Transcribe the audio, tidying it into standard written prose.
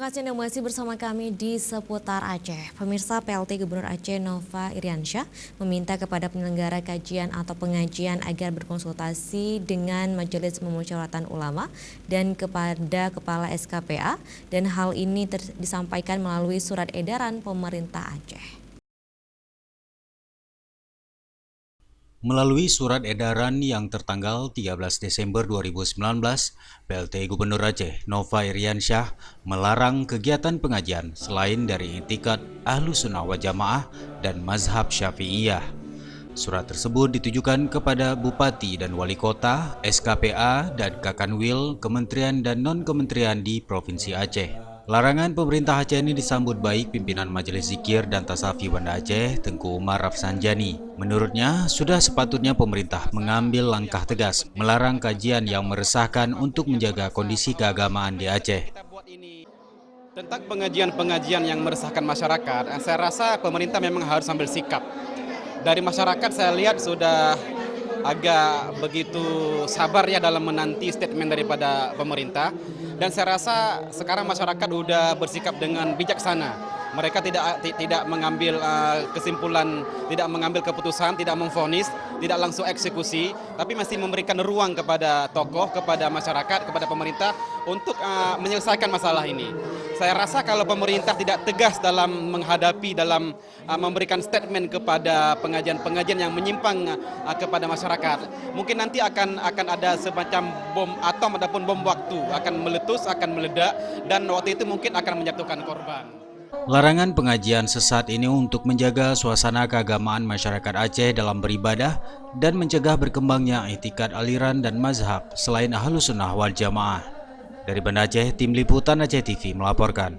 kasih Anda masih bersama kami di Seputar Aceh. Pemirsa, PLT Gubernur Aceh Nova Iriansyah meminta kepada penyelenggara kajian atau pengajian agar berkonsultasi dengan Majelis Pemusyawaratan Ulama dan kepada Kepala SKPA, dan hal ini disampaikan melalui surat edaran pemerintah Aceh. Melalui surat edaran yang tertanggal 13 Desember 2019, PLT Gubernur Aceh Nova Iriansyah melarang kegiatan pengajian selain dari i'tikad Ahlussunnah wal Jamaah dan Mazhab Syafi'iyah. Surat tersebut ditujukan kepada Bupati dan Wali Kota, SKPA, dan Kakanwil, Kementerian dan Non-Kementerian di Provinsi Aceh. Larangan pemerintah Aceh ini disambut baik pimpinan Majelis Zikir dan Tasafi Banda Aceh, Tengku Umar Rafsanjani. Menurutnya, sudah sepatutnya pemerintah mengambil langkah tegas, melarang kajian yang meresahkan untuk menjaga kondisi keagamaan di Aceh. Tentang pengajian-pengajian yang meresahkan masyarakat, saya rasa pemerintah memang harus ambil sikap. Dari masyarakat saya lihat sudah agak begitu sabar ya dalam menanti statement daripada pemerintah, dan saya rasa sekarang masyarakat sudah bersikap dengan bijaksana. Mereka tidak mengambil kesimpulan, tidak mengambil keputusan, tidak memvonis, tidak langsung eksekusi, tapi masih memberikan ruang kepada tokoh, kepada masyarakat, kepada pemerintah untuk menyelesaikan masalah ini. Saya rasa kalau pemerintah tidak tegas dalam menghadapi, dalam memberikan statement kepada pengajian-pengajian yang menyimpang kepada masyarakat, mungkin nanti akan ada semacam bom atom ataupun bom waktu, akan meletus, akan meledak, dan waktu itu mungkin akan menjatuhkan korban. Larangan pengajian sesat ini untuk menjaga suasana keagamaan masyarakat Aceh dalam beribadah dan mencegah berkembangnya i'tikad aliran dan mazhab selain Ahlussunnah wal Jamaah. Dari Banda Aceh, Tim Liputan Aceh TV melaporkan.